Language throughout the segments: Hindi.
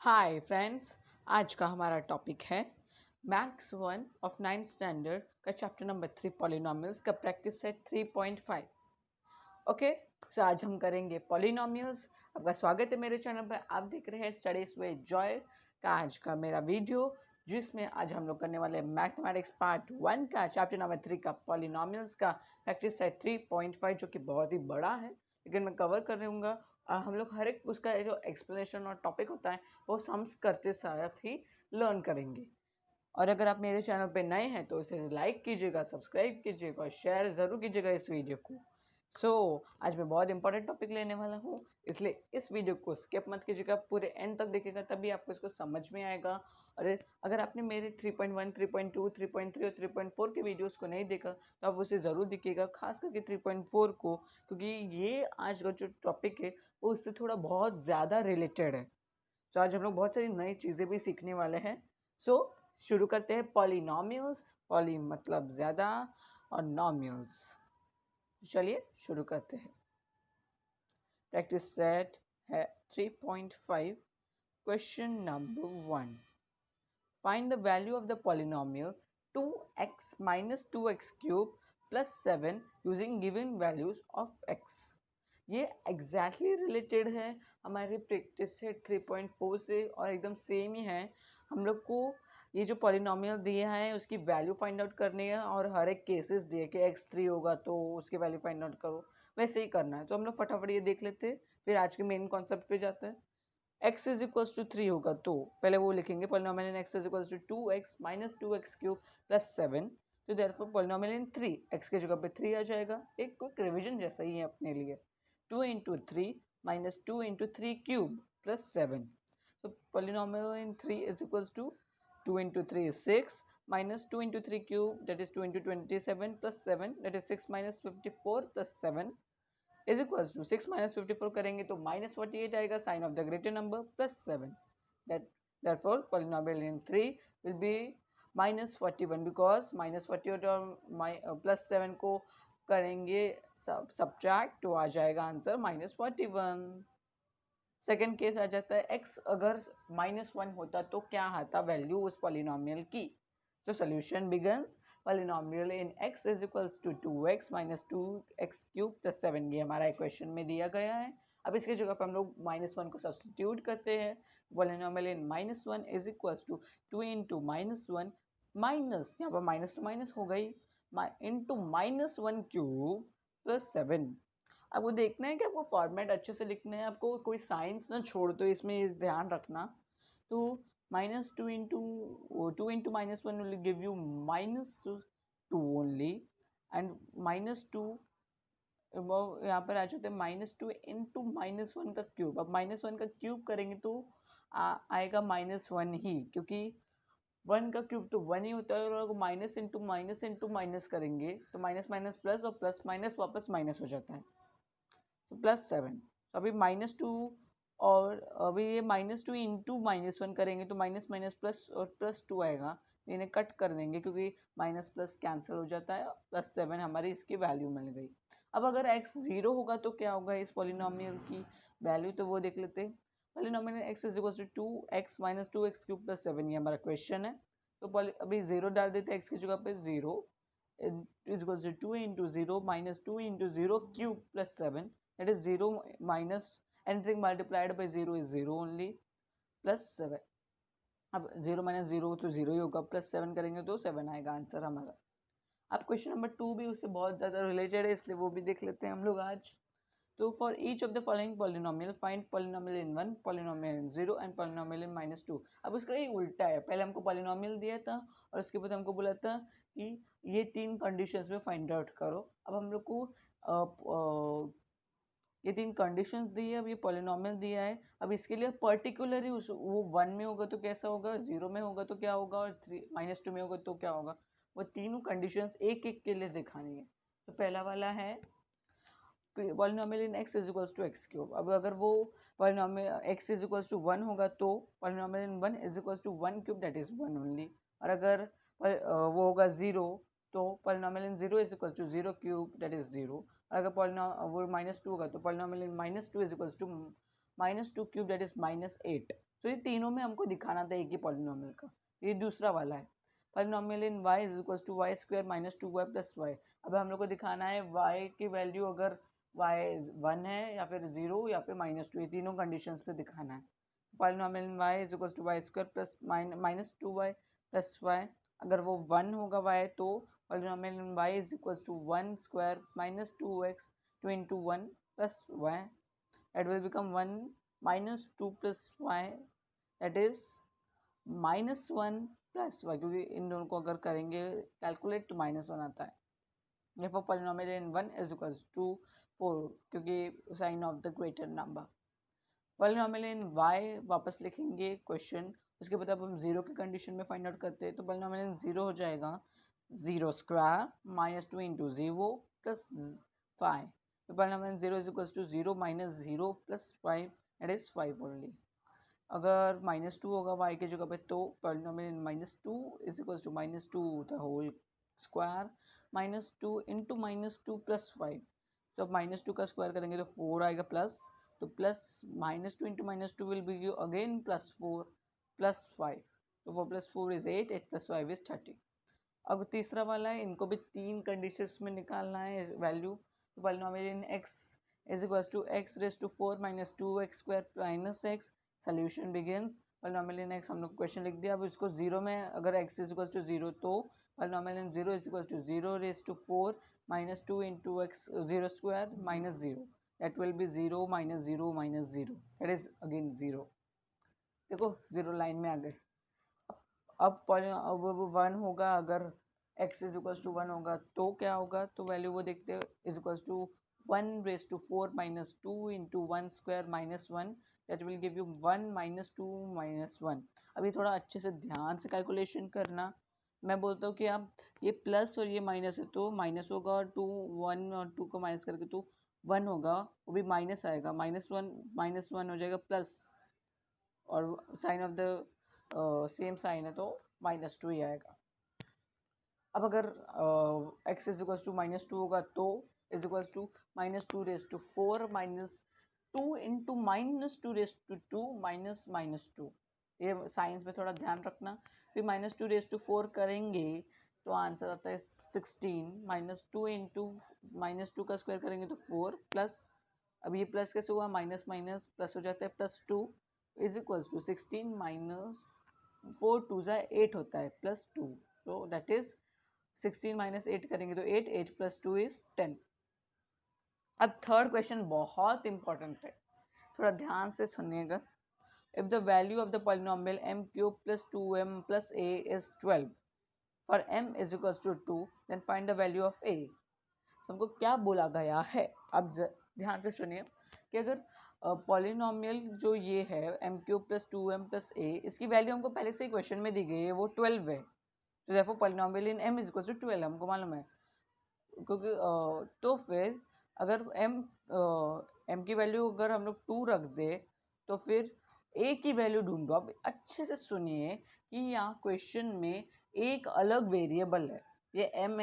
हाय फ्रेंड्स, आज का हमारा टॉपिक है मैथ्स 1 ऑफ 9th स्टैंडर्ड का चैप्टर नंबर 3 पॉलिनोमियल्स का प्रैक्टिस सेट 3.5। ओके, सो आज हम करेंगे पॉलिनोमियल्स। आपका स्वागत है मेरे चैनल पर। आप देख रहे हैं स्टडीज विद जॉय का आज का मेरा वीडियो, जिसमें आज हम लोग करने वाले मैथमेटिक्स पार्ट 1 का चैप्टर नंबर 3 का पॉलिनोमियल्स का प्रैक्टिस सेट 3.5, जो कि बहुत ही बड़ा है लेकिन मैं कवर कर रहूँगा। हम लोग हर एक उसका जो एक्सप्लेनेशन और टॉपिक होता है वो सम्स करते साथ ही लर्न करेंगे। और अगर आप मेरे चैनल पे नए हैं तो इसे लाइक कीजिएगा, सब्सक्राइब कीजिएगा और शेयर ज़रूर कीजिएगा इस वीडियो को। आज मैं बहुत इंपॉर्टेंट टॉपिक लेने वाला हूँ, इसलिए इस वीडियो को स्किप मत कीजिएगा, पूरे एंड तक देखिएगा, तभी आपको इसको समझ में आएगा। और अगर आपने मेरे 3.1, 3.2, 3.3 और 3.4 के वीडियोस को नहीं देखा तो आप उसे ज़रूर देखिएगा, खास करके 3.4 को, क्योंकि ये आज का जो टॉपिक है वो उससे थोड़ा बहुत ज़्यादा रिलेटेड है। तो आज हम लोग बहुत सारी नई चीज़ें भी सीखने वाले हैं। शुरू करते हैं पॉलिनोमियल्स। पॉली मतलब ज़्यादा और नॉमियल्स। चलिए शुरू करते हैं। प्रैक्टिस सेट है 3.5। Question number 1, find the value of the polynomial 2x minus 2x cube plus 7 using given values of x। ये एग्जैक्टली रिलेटेड है हमारे प्रैक्टिस सेट 3.4 से और एकदम सेम ही है। हम लोग को ये जो पॉलिनोमियल दिया है उसकी वैल्यू फाइंड आउट करनी है और हर एक केसेस दिए कि x3 होगा तो उसकी वैल्यू फाइंड आउट करो, वैसे ही करना है। तो हम लोग फटाफट ये देख लेते हैं, फिर आज के मेन कॉन्सेप्ट पे जाते हैं। x इज इक्वल्स टू 3 होगा तो पहले वो लिखेंगे polynomial in x is equals to 2x minus 2x cube plus 7। तो देयरफॉर पॉलिनोमियल इन 3, x की जगह पे 3 आ जाएगा। एक क्विक रिवीजन जैसा ही है अपने लिए। 2 into 3 minus 2 into 3 cube plus 7. So polynomial in 3 is equals to 2 into 3 is 6 minus 2 into 3 cube, that is 2 into 27 plus 7, that is 6 minus 54 plus 7 is equals to 6 minus 54 करेंगे तो minus 48 आएगा, sign of the greater number plus 7. Therefore polynomial in 3 will be minus 41, because minus 48 और plus 7 को करेंगे सब्ट्रैक्ट तो आ जाएगा आंसर -41। सेकेंड केस आ जाता है, x अगर -1 होता तो क्या आता वैल्यू उस पॉलिनोमियल की। तो solution begins polynomial in x is equals to 2x minus 2x cube plus 7। ये हमारा इक्वेशन में दिया गया है। अब इसकी जगह पर हम लोग -1 को सब्स्टिट्यूट करते हैं। Polynomial in -1 is equals to 2 into -1 minus, यहाँ पर माइनस टू माइनस हो गई, इंटू -1 क्यूब प्लस 7। आपको देखना है कि आपको फॉर्मेट अच्छे से लिखना है, आपको कोई साइंस ना छोड़ दो इसमें, इस ध्यान रखना। तो -2 into -1 will give you -2 only, and -2 यहाँ पर आ जाते हैं -2 into -1 का क्यूब। अब -1 का क्यूब करेंगे तो आएगा -1 ही, क्योंकि 1 का क्यूब तो 1 ही होता है, और माइनस इंटू माइनस करेंगे तो माइनस माइनस प्लस और प्लस माइनस वापस माइनस हो जाता है, तो +7। तो अभी -2 और अभी ये -2 इंटू -1 करेंगे तो माइनस माइनस प्लस और +2 आएगा। इन्हें कट कर देंगे क्योंकि माइनस प्लस कैंसिल हो जाता है, +7 हमारी इसकी वैल्यू मिल गई। अब अगर x 0 होगा तो क्या होगा इस पॉलिनोमियल की वैल्यू, तो वो देख लेते हैं। Polynomial x is equal to 2x minus 2x cube plus 7, ये हमारा क्वेश्चन है। तो अभी 0 डाल देते हैं x की जगह पे। 0 is equals to 2 into 0 minus 2 into 0 cube plus 7, that is 0 minus anything multiplied by 0 is 0 only, plus 7। अब 0 minus 0 तो 0 ही होगा, plus 7 करेंगे तो 7 आएगा आंसर हमारा। अब क्वेश्चन नंबर 2 भी उससे बहुत ज़्यादा रिलेटेड है, इसलिए वो भी देख लेते हैं हम लोग आज। तो for each of the following polynomial find polynomial in 1, polynomial in 0 and polynomial in -2। अब उसका ही उल्टा है, पहले हमको पॉलिनोमियल दिया था और उसके बाद हमको बोला था कि ये 3 कंडीशंस में फाइंड आउट करो। अब हम लोग को ये 3 कंडीशंस दी है, अब ये पॉलिनोमियल दिया है। अब इसके लिए पर्टिकुलरली वो 1 में होगा तो कैसा होगा, 0 में होगा तो क्या होगा, और -2 में होगा तो क्या होगा, वो तीनों कंडीशंस एक एक के लिए दिखानी है। तो पहला वाला है polynomial in x is equals to x cube. अब अगर वो polynomial x is equals to 1 होगा तो polynomial in 1 is equals to 1 cube, that is 1 only. और अगर वो होगा 0 तो polynomial in 0 is equals to 0 cube, that is 0। और अगर वो -2 होगा तो polynomial in -2 is equals to -2 cube that is -8। तो ये तीनों में हमको दिखाना था एक ही पॉलिनोमियल का। ये दूसरा वाला है polynomial in y is equal to y square minus 2y plus y. अब हम लोग को दिखाना है y की वैल्यू अगर y 1 है या फिर 0 या फिर -2, ये तीनों कंडीशंस पे दिखाना है। Polynomial in y is equal to y square plus minus 2y plus y, अगर वो 1 होगा y तो polynomial in y is equal to 1 square minus 2x 2 into 1 plus y, it will become 1 minus 2 plus y, that is -1 plus y, क्योंकि इन दोनों को अगर करेंगे कैलकुलेट तो -1 आता है। therefore polynomial in 1 is equals to 4, क्योंकि sign of the greater number. Polynomial in y वापस लिखेंगे क्वेश्चन, उसके बाद अब हम 0 की कंडीशन में फाइंड आउट करते हैं। तो पॉलिनोमियल इन 0 हो जाएगा 0 स्क्वायर माइनस 2 इंटू 0 प्लस 5। तो polynomial in 0 is equals to 0 minus 0 plus 5, it is 5 only. अगर -2 होगा y की जगह पे तो polynomial in -2 is equals to -2 the whole square minus 2 into -2 plus 5। तो अब -2 का स्क्वायर करेंगे तो 4 आएगा प्लस, तो plus -2 into -2 will be again plus 4 plus 5, तो 4 प्लस 4 इज 8, 8 प्लस 5 इज 30। अब तीसरा वाला है, इनको भी तीन कंडीशंस में निकालना है वैल्यू। तो polynomial in x is equals to x raise to 4 minus 2x square minus x, solution begins. Polynomial in x हम लोग क्वेश्चन लिख दिया। अब इसको 0 में अगर x इज इक्वल्स टू 0 तो polynomial in 0 is equals to 0 raise to 4 minus 2 into x 0 square minus 0, that will be 0 minus 0 minus 0, that is again 0। देखो 0 लाइन में आ गए। अब 1 होगा, अगर x इज इक्वल्स टू 1 होगा तो क्या होगा, तो वैल्यू वो देखते हैं is equals to 1 raise to 4 minus 2 into 1 square minus 1, that will give you 1 minus 2 minus 1। अभी थोड़ा अच्छे से ध्यान से कैलकुलेशन करना। मैं बोलता हूँ कि आप ये प्लस और ये माइनस है तो माइनस होगा, और 2 1 और 2 को माइनस करके तो 1 होगा, वो भी माइनस आएगा, -1 हो जाएगा प्लस, और sign of the same sign है तो -2 ही आएगा। अब अगर x इज इक्वल्स टू -2 होगा तो is equals to -2 raise to 4 minus 2 into -2 raise to 2 minus -2। ये साइंस में थोड़ा ध्यान रखना। फिर -2 रेज टू 4 करेंगे तो आंसर आता है 16, -2 इंटू -2 का स्क्वायर करेंगे तो 4 प्लस, अब ये प्लस कैसे हुआ, माइनस माइनस प्लस हो जाता है, +2 इज इक्वल्स टू 16 माइनस 4 2 ज़ा 8 होता है प्लस 2, तो दैट इज 16 माइनस 8 करेंगे तो 8, 8 प्लस 2 इज 10। अब थर्ड क्वेश्चन बहुत इंपॉर्टेंट है, थोड़ा ध्यान से सुनिएगा। If the value of the polynomial m cube plus 2m plus a is 12 for m is equals to 2, then find the value of a। हमको क्या बोला गया है, अब ध्यान से सुनिए कि अगर पॉलिनोमियल जो ये है m cube plus 2m plus a, इसकी वैल्यू हमको पहले से ही क्वेश्चन में दी गई है, वो 12 है। तो therefore polynomial in m is equal to 12 हमको मालूम है, क्योंकि तो फिर अगर m की वैल्यू अगर हम लोग 2 रख दे तो फिर a की वैल्यू ढूंढो। अब अच्छे से सुनिए कि यहाँ क्वेश्चन में एक अलग वेरिएबल है, ये m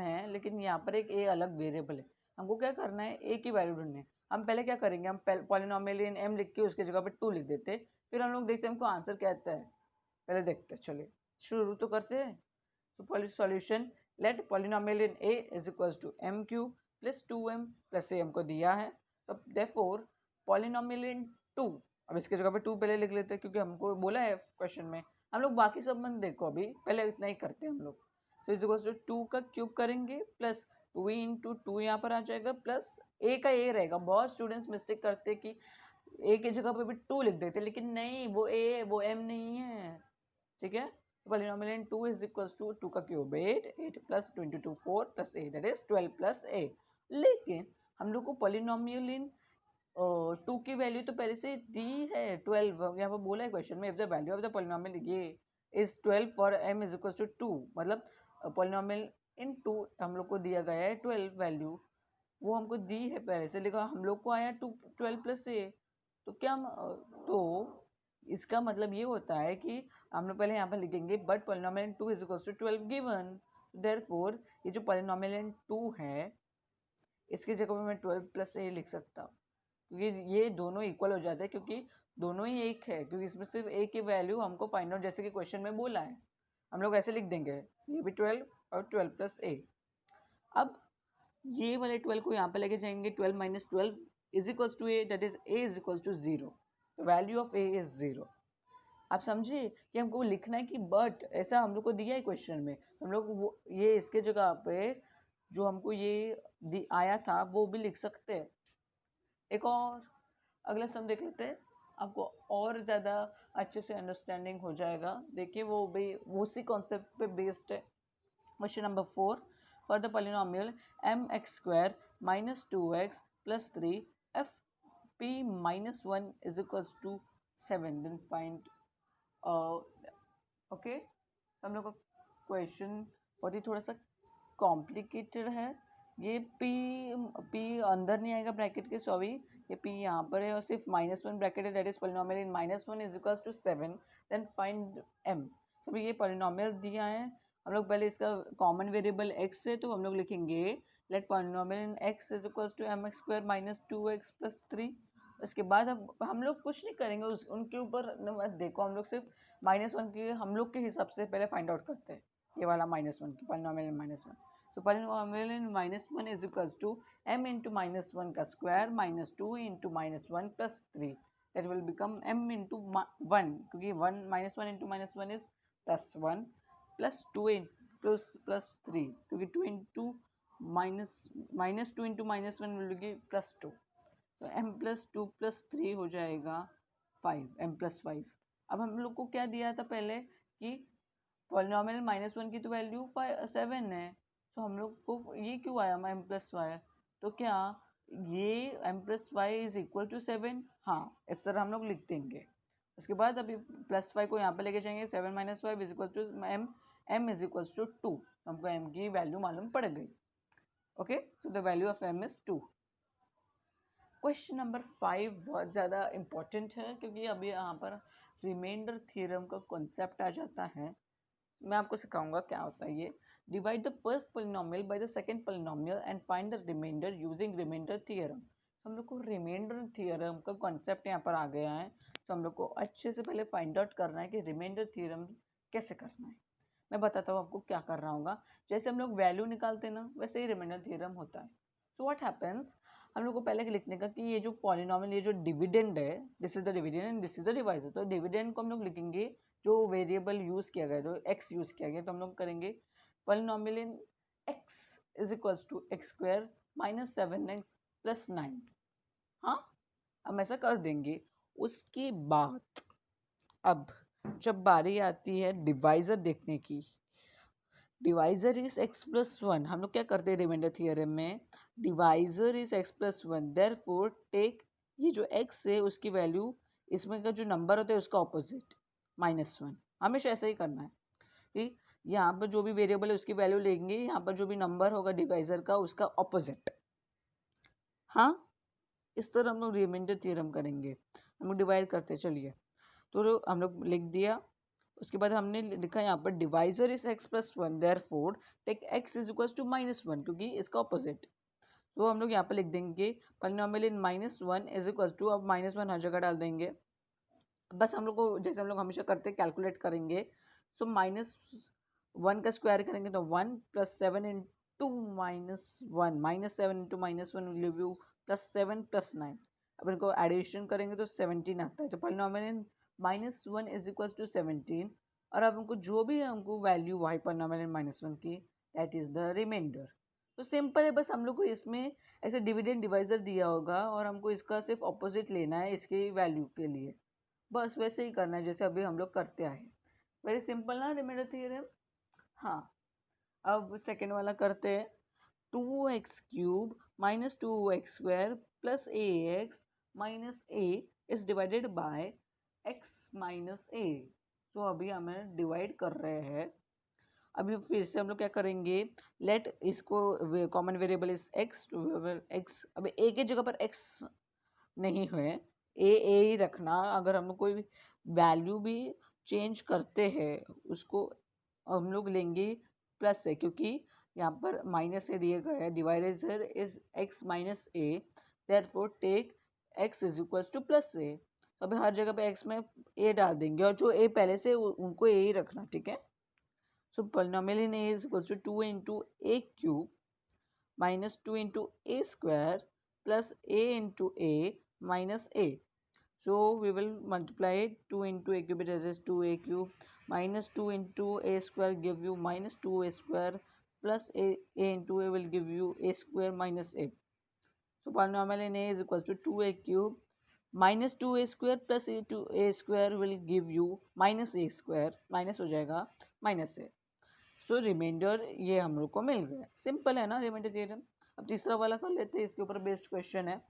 है, लेकिन यहाँ पर एक a अलग वेरिएबल है। हमको क्या करना है, a की वैल्यू ढूंढनी है। हम पहले क्या करेंगे, हम पॉलिनोमियल इन m लिख के उसकी जगह पे 2 लिख देते, फिर हम लोग देखते हैं हमको आंसर क्या आता है, पहले देखते हैं। चलिए शुरू तो करते हैं। तो solution, let polynomial in a is equals to m cube plus 2m plus a हमको दिया है, तो देयरफॉर पॉलिनोमियल इन 2, अब इसके जगह पे 2 पहले लिख लेते हैं क्योंकि हमको बोला है क्वेश्चन में। हम लोग बाकी सब मन देखो, अभी पहले इतना ही करते हैं हम लोग। तो इज इक्वल्स टू 2 का क्यूब करेंगे प्लस 2 इंटू 2 यहाँ पर आ जाएगा प्लस a का a रहेगा। बहुत स्टूडेंट्स मिस्टेक करते कि a की जगह पे भी 2 लिख देते, लेकिन नहीं, वो a वो m नहीं है, ठीक है। Polynomial in 2 is equals to 2 का cube 8, 8 plus 2 into 2 4 plus a, that is 12 plus a। लेकिन हम लोग को पॉलिनोमियल इन 2 की वैल्यू तो पहले से दी है 12, यहाँ पर बोला है क्वेश्चन में, if the value of the polynomial ये is 12 for m is equals to 2, मतलब पॉलिनोमियल इन 2 हम लोग को दिया गया है 12 वैल्यू, वो हमको दी है पहले से, लिखा हम लोग को आया 12 प्लस a। तो क्या तो इसका मतलब ये होता है कि हम लोग पहले यहाँ पर लिखेंगे but polynomial in 2 is equals to 12 given, therefore ये जो पॉलिनोमियल इन 2 है इसकी जगह पे मैं 12 प्लस a लिख सकता हूँ। क्योंकि ये दोनों इक्वल हो जाते हैं, क्योंकि दोनों ही एक है, क्योंकि इसमें सिर्फ ए की वैल्यू हमको फाइंड आउट, जैसे कि क्वेश्चन में बोला है, हम लोग ऐसे लिख देंगे, ये भी 12 और 12 प्लस ए। अब ये वाले 12 को यहाँ पे लेके जाएंगे, 12 minus 12 is equal to a, that is a is equal to 0, value of a is 0। आप समझे कि हमको लिखना है कि बट, ऐसा हम लोग को दिया है क्वेश्चन में, हम लोग वो ये इसके जगह पे जो हमको ये आया था वो भी लिख सकते हैं। एक और अगला सम देख लेते हैं, आपको और ज़्यादा अच्छे से अंडरस्टैंडिंग हो जाएगा। देखिए वो भी उसी कॉन्सेप्ट पे बेस्ड है। Question number 4, for the polynomial mx² minus 2x plus 3 f p minus 1 is equals to 7, then find okay. हम लोग का क्वेश्चन बहुत ही थोड़ा सा कॉम्प्लिकेटेड है। ये p अंदर नहीं आएगा ब्रैकेट के, सॉरी, ये p यहाँ पर है और सिर्फ -1 ब्रैकेट है, that is polynomial in -1 is equals to 7, then find m। तो ये पॉलिनोमियल दिया है, हम लोग पहले इसका कॉमन वेरिएबल x है, तो हम लोग लिखेंगे let polynomial in x is equals to mx² minus 2x plus 3। इसके बाद अब हम लोग कुछ नहीं करेंगे, उनके ऊपर देखो, हम लोग सिर्फ -1 के हम लोग के हिसाब से पहले फाइंड आउट करते हैं, ये वाला -1 की पॉलिनोमियल इन -1। तो polynomial in -1 is equals to m into -1 का square minus 2 into -1 plus 3, that will become m into 1, क्योंकि 1 -1 इंटू -1 इज +1 प्लस 2 प्लस 3, क्योंकि 2 इंटू -2 इंटू -1 विल बी +2, तो m प्लस 2 प्लस 3 हो जाएगा 5, m प्लस 5। अब हम लोग को क्या दिया था पहले कि पॉलिनोमियल -1 की तो वैल्यू 7 है, तो हम लोग को ये क्यों आया m प्लस वाई, तो क्या ये m plus y is equal to 7, हाँ इस तरह हम लोग लिख देंगे। उसके बाद अभी +5 को यहाँ पे लेके जाएंगे, 7 minus 5 is equal to m is equal to 2, हमको m की वैल्यू मालूम पड़ गई। Okay, so the value of m is 2। Question number 5 बहुत ज़्यादा इम्पोर्टेंट है, क्योंकि अभी यहाँ पर रिमाइंडर थ्योरम का कॉन्सेप्ट आ जाता है। मैं आपको सिखाऊंगा क्या होता है ये। Divide the first polynomial by the second polynomial and find the reminder using reminder theorem. हम लोग को रिमाइंडर थ्योरम का कॉन्सेप्ट यहाँ पर आ गया है, तो हम लोग को अच्छे से पहले फाइंड आउट करना है कि रिमाइंडर थ्योरम कैसे करना है। मैं बताता हूँ आपको क्या करना होगा। जैसे हम लोग वैल्यू निकालते हैं ना, वैसे ही रिमाइंडर थ्योरम होता है। सो व्हाट हैपेंस, हम लोग को पहले लिखने का कि ये जो पॉलिनोमियल, ये जो डिविडेंड है, this is the dividend and this is the divisor. तो डिविडेंड को हम लोग लिखेंगे जो वेरिएबल यूज किया गया, जो x यूज किया गया, तो हम लोग करेंगे polynomial in x is equals to x² minus 7x plus 9। हाँ, हम ऐसा कर देंगे। उसके बाद अब जब बारी आती है डिवाइजर देखने की, डिवाइजर इज x प्लस 1, हम लोग क्या करते हैं रिमाइंडर थ्योरम में, divisor is x plus 1, therefore take ये जो x है उसकी वैल्यू, इसमें का जो नंबर होता है उसका ऑपोजिट -1, हमेशा ऐसा ही करना है कि यहाँ पर जो भी वेरिएबल है उसकी वैल्यू लेंगे, यहाँ पर जो भी नंबर होगा डिवाइजर का उसका ऑपोजिट। हाँ, इस तरह हम लोग रिमाइंडर थ्योरम करेंगे। हम लोग डिवाइड करते चलिए, तो हम लोग लिख दिया। उसके बाद हमने लिखा यहाँ पर divisor is x plus 1, therefore take x is equal to -1, क्योंकि इसका ऑपोजिट। तो हम लोग यहाँ पर लिख देंगे polynomial in -1 is equal to, अब -1 हर जगह डाल देंगे। बस हम लोग को जैसे हम लोग हमेशा करते हैं कैलकुलेट करेंगे। सो -1 का स्क्वायर करेंगे तो 1 plus 7 into -1, -7 into -1 will give you +7 plus 9। अब इनको एडिशन करेंगे तो 17 आता है। तो polynomial in -1 is equal to 17, और अब हमको जो भी हमको वैल्यू वाई पॉलिनोमियल इन -1 की, दैट इज द रिमाइंडर। तो सिंपल है, बस हम लोग को इसमें ऐसे डिविडेंड डिवाइजर दिया होगा और हमको इसका सिर्फ ऑपोजिट लेना है इसके वैल्यू के लिए। बस वैसे ही करना है जैसे अभी हम लोग करते आए। वेरी सिंपल ना रिमाइंडर थ्योरम। हाँ, अब सेकेंड वाला करते हैं। 2x³ minus 2x² plus ax minus a is divided by x minus a। तो अभी हमें डिवाइड कर रहे हैं। अभी फिर से हम लोग क्या करेंगे, लेट इसको common variable is x, x अभी a की जगह पर x नहीं है, ए ही रखना। अगर हम लोग कोई वैल्यू भी चेंज करते हैं उसको हम लोग लेंगे प्लस से, क्योंकि यहाँ पर माइनस से दिए गए है। Divided is x minus a, therefore take x is equal to plus a. अभी हर जगह पे x में a डाल देंगे और जो a पहले से उनको a ही रखना, ठीक है। So polynomial in a is equal to 2 into a cube minus 2 into a square plus a into a minus a. So we will multiply 2 into a cube, it is 2a cube minus 2 into a square give you minus 2a square plus a into a will give you a square minus a. So polynomial in a is equal to 2a cube minus 2a square plus a to a square will give you minus a square, minus हो जाएगा minus a. So remainder ये हम लोग को मिल गया, सिंपल है ना रिमाइंडर थ्योरम। अब तीसरा वाला कर लेते हैं, इसके ऊपर बेस्ड क्वेश्चन है।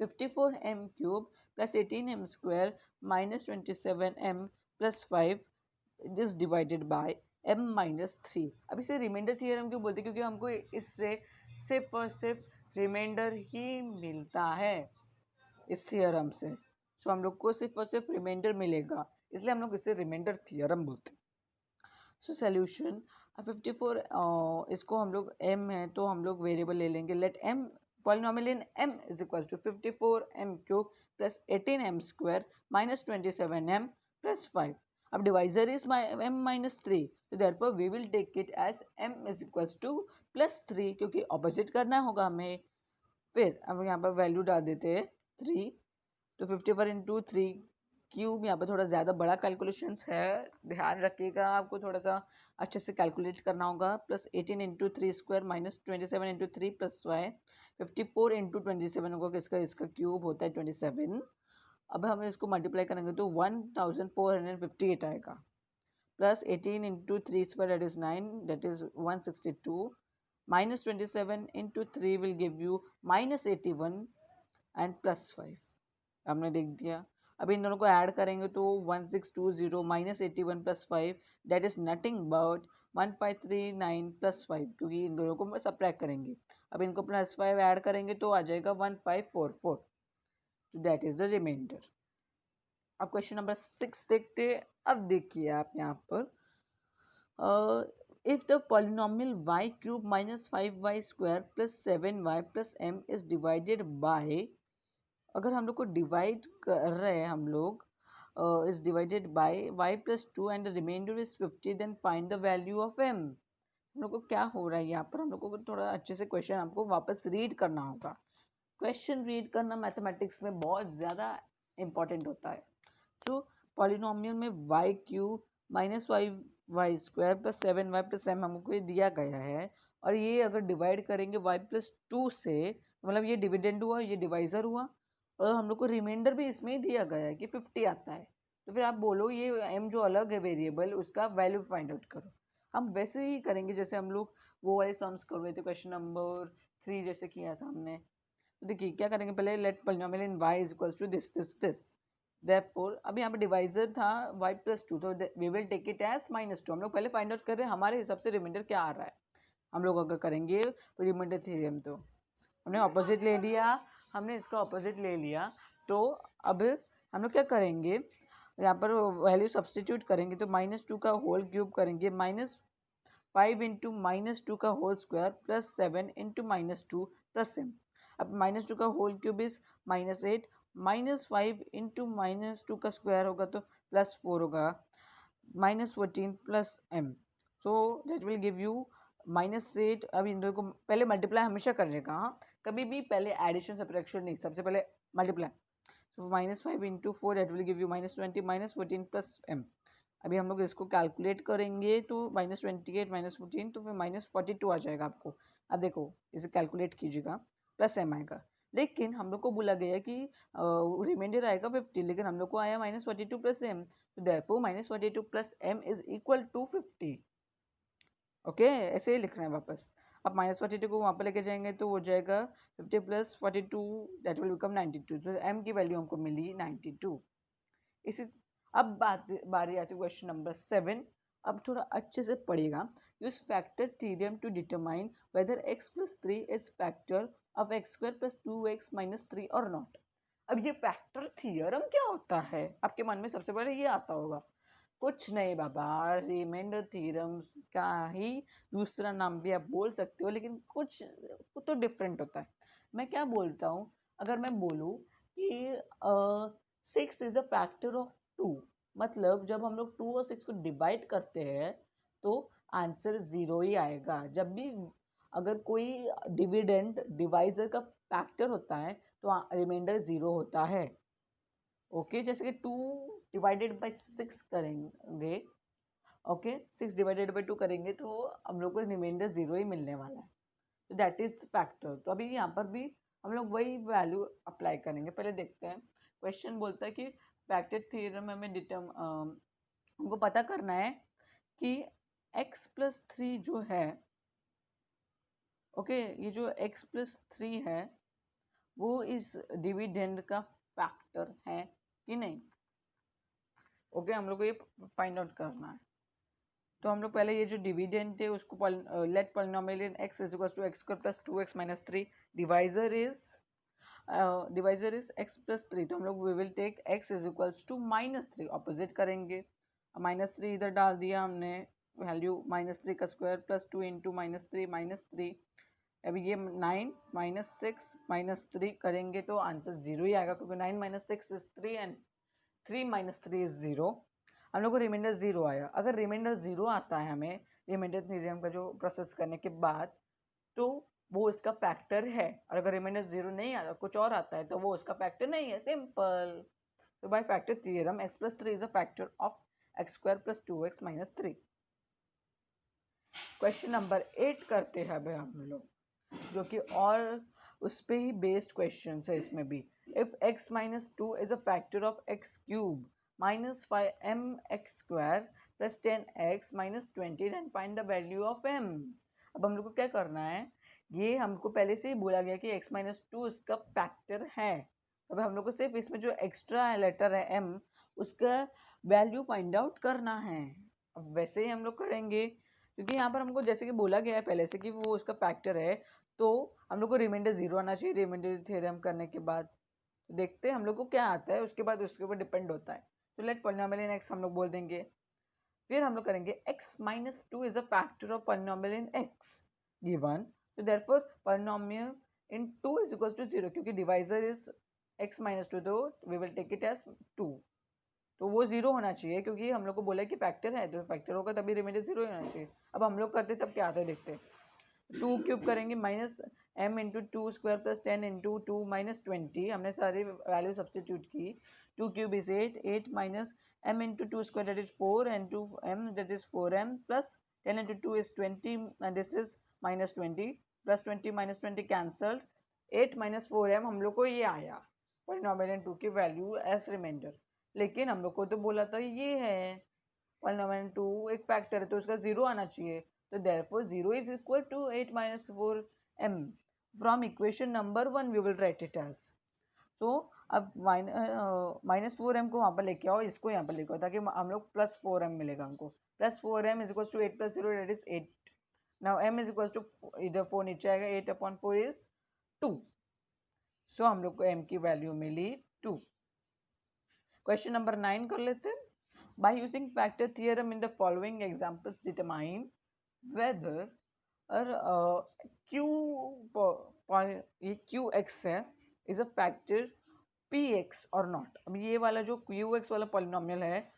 54m cube plus 18m square minus 27m plus 5 is divided by m minus 3। अब इसे रिमाइंडर थ्योरम क्यों बोलते हैं? क्योंकि हमको इससे सिर्फ और सिर्फ रिमाइंडर ही मिलता है इस थ्योरम से। सो हम लोग को सिर्फ और सिर्फ रिमाइंडर मिलेगा, इसलिए हम लोग इसे रिमाइंडर थ्योरम बोलते हैं। सो सोल्यूशन 54 इसको हम लोग m है तो हम लोग वेरिएबल ले लेंगे। Let m polynomial in m is equal to 54m cube plus 18m square minus 27m plus 5. अब divisor is m minus 3, so therefore we will take it as m is equals to plus 3 क्योंकि opposite करना होगा हमें। फिर अब यहाँ पर वैल्यू डाल देते हैं 3, तो 54 इंटू 3 क्यूब, यहाँ पर थोड़ा ज़्यादा बड़ा कैलकुलेशन है, ध्यान रखिएगा, आपको थोड़ा सा अच्छे से कैलकुलेट करना होगा। Plus 18 into 3 square minus 27 into 3 plus 54 into 27 होगा, इसका क्यूब होता है 27। अब हम इसको मल्टीप्लाई करेंगे तो 1458 आएगा। Plus 18 into 3 square that is 9, that is 162 minus 27 into 3 will give you minus 81 and plus 5। हमने देख दिया। अभी इन दोनों को ऐड करेंगे तो 1620 minus 81 plus 5 that is nothing but 1539 plus 5, क्योंकि इन दोनों को सब्ट्रैक्ट करेंगे। अब इनको प्लस 5 ऐड करेंगे तो आ जाएगा 1544, दैट इज द रिमाइंडर। अब क्वेश्चन नंबर 6 देखते हैं। अब देखिए आप यहाँ पर if the polynomial y cube minus 5y square plus 7y plus m is divided by, अगर हम लोग को डिवाइड कर रहे हैं हम लोग is divided by y plus 2 and the remainder is 50, then find the value of m। हम लोग को क्या हो रहा है यहाँ पर, हम लोग को थोड़ा अच्छे से क्वेश्चन हमको वापस रीड करना होगा। क्वेश्चन रीड करना मैथमेटिक्स में बहुत ज़्यादा इम्पोर्टेंट होता है। सो पॉलिनोमियल में y cube minus y square plus 7y plus m हमको ये दिया गया है, और ये अगर डिवाइड करेंगे y प्लस 2 से, मतलब ये डिविडेंड हुआ, ये डिवाइजर हुआ, और हम लोग को रिमाइंडर भी इसमें ही दिया गया है कि 50 आता है। तो फिर आप बोलो ये m जो अलग है वेरिएबल, उसका वैल्यू फाइंड आउट करो। हम वैसे ही करेंगे जैसे हम लोग वो वाले सम्स कर रहे थे क्वेश्चन नंबर 3 जैसे किया था हमने। तो देखिए क्या करेंगे, पहले let polynomial in y is equals to this this this. Therefore, अब यहाँ पे डिवाइजर था y प्लस 2, तो we will take it as minus 2। हम लोग पहले फाइंड आउट कर रहे हैं हमारे हिसाब से रिमाइंडर क्या आ रहा है। हम लोग अगर करेंगे रिमाइंडर थ्योरम तो हमने ऑपोजिट ले लिया, हमने इसका ऑपोजिट ले लिया, तो अब हम लोग क्या करेंगे, यहाँ पर वैल्यू सब्सटीट्यूट करेंगे तो माइनस 2 का होल क्यूब करेंगे, माइनस 5 इंटू माइनस 2 का whole square plus 7 into minus 2 plus m। अब माइनस 2 का whole cube is minus 8, minus 5 into minus 2 का स्क्वायर होगा तो प्लस 4 होगा, minus 14 plus m। So that will give you minus 8। अब इन दोनों को पहले मल्टीप्लाई हमेशा करने का, हाँ, कभी भी पहले एडिशन सब्ट्रैक्शन नहीं, सबसे पहले multiply. So minus 5 into 4 that will give you minus 20 minus 14 plus m। अभी हम लोग इसको कैलकुलेट करेंगे तो माइनस 28 माइनस 14 तो फिर माइनस 42 आ जाएगा आपको। अब देखो इसे कैलकुलेट कीजिएगा, प्लस m आएगा, लेकिन हम लोग को बोला गया कि रिमाइंडर आएगा 50, लेकिन हम लोग को आया माइनस 42 प्लस m, तो therefore minus 42 plus m is equal to 50। Okay, ऐसे ही लिखना है वापस। अब माइनस 42 को वहाँ पर लेके जाएंगे तो हो जाएगा 50 प्लस 42 दैट विल बिकम 92, तो m की वैल्यू हमको मिली 92। इसी अब बारी आती है क्वेश्चन नंबर 7। अब थोड़ा अच्छे से पढ़िएगा। Use factor theorem to determine whether x plus 3 is factor of x square plus 2x minus 3 और नॉट। अब ये फैक्टर थ्योरम क्या होता है, आपके मन में सबसे पहले ये आता होगा। कुछ नहीं बाबा, रिमाइंडर थ्योरम का ही दूसरा नाम भी आप बोल सकते हो, लेकिन कुछ तो डिफरेंट होता है। मैं क्या बोलता हूँ, अगर मैं बोलूँ कि 6 इज अ फैक्टर ऑफ 2, मतलब जब हम लोग 2 और 6 को डिवाइड करते हैं तो आंसर 0 ही आएगा। जब भी अगर कोई डिविडेंड डिवाइजर का फैक्टर होता है तो रिमाइंडर 0 होता है। ओके, जैसे कि 2 डिवाइडेड बाई 6 करेंगे, ओके 6 डिवाइडेड बाई 2 करेंगे तो हम लोग को रिमाइंडर 0 ही मिलने वाला है, तो दैट इज फैक्टर। तो अभी यहाँ पर भी हम लोग वही वैल्यू अप्लाई करेंगे। पहले देखते हैं, क्वेश्चन बोलता है कि फैक्टर थ्योरम में हमको पता करना है कि x+3 जो है, ओके ये जो x+3 है वो इस डिविडेंड का फैक्टर है कि नहीं। ओके हम लोग को ये फाइंड आउट करना है। तो हम लोग पहले ये जो डिविडेंड है उसको let polynomial in x is equal to x square plus 2x minus 3, divisor is x plus 3, तो हम लोग we will take x is equal to -3, opposite करेंगे। -3 इधर डाल दिया हमने, वैल्यू -3 का स्क्वायर प्लस 2 इंटू -3 अभी ये 9 -6 -3 करेंगे तो आंसर 0 ही आएगा, क्योंकि 9 - 6 इज 3 एंड 3 - 3 इज 0। हम लोग को रिमाइंडर 0 आया। अगर रिमाइंडर 0 आता है हमें रिमाइंडर थ्योरम का जो प्रोसेस करने के बाद, तो वो इसका फैक्टर है। और अगर रिमाइंडर 0 नहीं आता, कुछ और आता है, तो वो उसका फैक्टर नहीं है, सिंपल। तो by factor theorem x+3 is a factor of x square plus 2x minus 3। Question number 8 करते हैं अभी हम लोग, जो कि और उस पे ही बेस्ड क्वेश्चन है इसमें भी। If x minus 2 is a factor of x cube minus 5mx square plus 10x minus 20 then find the value of m। अब हम लोग को क्या करना है, ये हमको पहले से ही बोला गया कि x माइनस 2 इसका फैक्टर है। अब हम लोग को सिर्फ इसमें जो एक्स्ट्रा लेटर है m उसका वैल्यू फाइंड आउट करना है। अब वैसे ही हम लोग करेंगे, क्योंकि यहाँ पर हमको जैसे कि बोला गया है पहले से कि वो उसका फैक्टर है, तो हम लोग को रिमाइंडर 0 आना चाहिए रिमाइंडर थ्योरम करने के बाद। देखते हैं हम लोग को क्या आता है, उसके बाद उसके ऊपर डिपेंड होता है। तो लेट पॉलिनोमियल इन x हम लोग बोल देंगे। फिर हम लोग करेंगे x minus 2 is a factor of polynomial in x given, तो therefore polynomial in 2 is equal to 0, क्योंकि डिवाइजर इज x माइनस 2, तो we will take it as 2, तो वो 0 होना चाहिए, क्योंकि हम लोग को बोला है कि फैक्टर है, तो फैक्टर होगा तभी रिमाइंडर 0 होना चाहिए। अब हम लोग करते तब क्या आता है देखते हैं। 2 क्यूब करेंगे minus m into 2 square plus 10 into 2 minus 20, हमने सारी वैल्यू सब्सटीट्यूट की। 2 cube is 8 minus m into 2 square that is 4 into m that is 4m plus 10 into 2 is 20 and this is minus 20 plus 20 minus 20 cancelled. 8 minus 4m हम लोग को ये आया पॉलिनोमियल इन 2 की वैल्यू एज रिमाइंडर। लेकिन हम लोग को तो बोला था ये है पॉलिनोमियल 2 एक फैक्टर है तो उसका 0 आना चाहिए, तो therefore 0 is equal to 8 minus 4m. From equation number 1 we will write it as. So अब -4m को वहाँ पर लेके आओ, इसको यहाँ पर लेके आओ, ताकि हम लोग +4m मिलेगा हमको। +4m is equals to 8 plus 0 that is 8. Now m is equals to इधर 4 नीचे आएगा, 8/4 is 2. So हम लोग को m की वैल्यू मिली 2। क्वेश्चन नंबर 9 कर लेते हैं। By using factor theorem in the following examples, determine whether ये QX है is a factor PX or not। अब ये वाला जो QX वाला पॉलिनोमियल है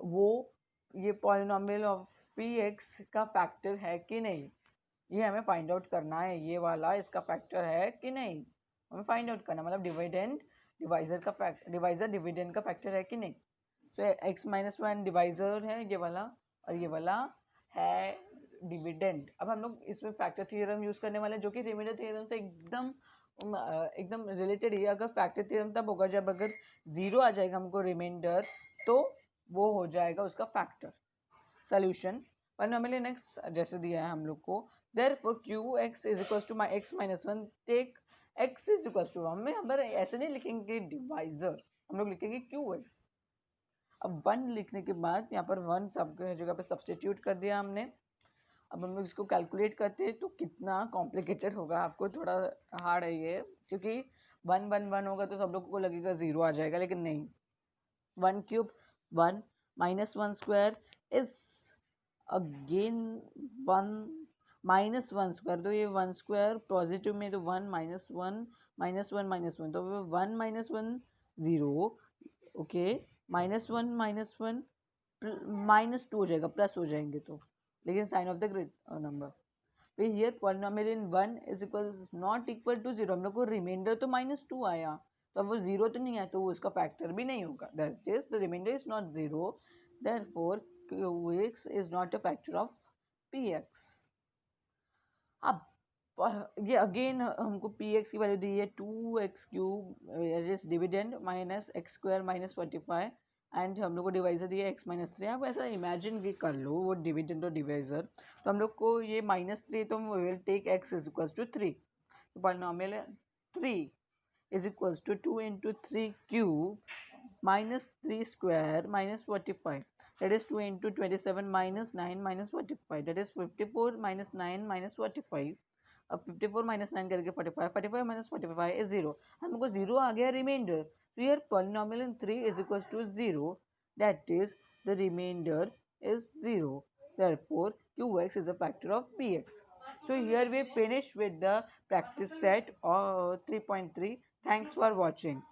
वो ये पॉलिनोमियल ऑफ PX का फैक्टर है कि नहीं, ये हमें फाइंड आउट करना है। ये वाला इसका फैक्टर है कि नहीं हमें फाइंड आउट करना, मतलब डिवाइजर डिविडेंड का फैक्टर है कि नहीं। तो x माइनस 1 डिवाइजर है ये वाला, और ये वाला है डिविडेंड। अब हम लोग इसमें फैक्टर थ्योरम यूज करने वाले हैं, जो कि रिमाइंडर थ्योरम से एकदम रिलेटेड है। अगर फैक्टर थ्योरम तब होगा जब अगर 0 आ जाएगा हमको रिमाइंडर, तो वो हो जाएगा उसका factor. Solution polynomial in x जैसे दिया है हम लोग को, therefore qx is equals to x minus 1 take x is equals to, हम ऐसे नहीं लिखेंगे डिवाइजर, हम लोग लिखेंगे qx। अब 1 लिखने के बाद यहाँ पर 1 सब जगह पे सब्सटीट्यूट कर दिया हमने। अब हम लोग इसको कैलकुलेट करते हैं तो कितना कॉम्प्लिकेटेड होगा, आपको थोड़ा हार्ड है ये, क्योंकि 1 1 1 होगा तो सब लोगों को लगेगा 0 आ जाएगा, लेकिन नहीं। 1 cube 1 minus 1 square is again 1 minus 1 square, तो ये 1 स्क्वायर पॉजिटिव में तो 1 माइनस 1 -1 तो 1 -1 0, ओके, -1 -1 -2 हो जाएगा, प्लस हो जाएंगे तो, लेकिन sign of the great number. फिर here polynomial in 1 is equal not equal to 0, हम लोग को रिमाइंडर तो -2 आया, तो अब वो 0 तो नहीं आया, तो उसका फैक्टर भी नहीं होगा, that is the reminder is not 0, therefore qx is not a factor of px। अब ये अगेन हमको px की वैल्यू दी है 2x³ is dividend minus x square minus 45, and हम लोग को डिवाइजर दिया x -3। आप ऐसा इमेजिन भी कर लो वो डिविडेंड और डिवाइजर, तो हम लोग को ये -3, तो we will take x is equals to 3, तो polynomial 3 is equals to 2 into 3 cube minus 3 square minus 45, that is 2 into 27 minus 9 minus 45, that is 54 minus 9 minus 45। अब 54 minus 9 करके 45, 45 minus 45 is 0, हमको 0 आ गया reminder, so here polynomial in 3 is equals to 0, that is the remainder is 0, therefore qx is a factor of px। So here we finish with the practice set of 3.3. Thanks for watching.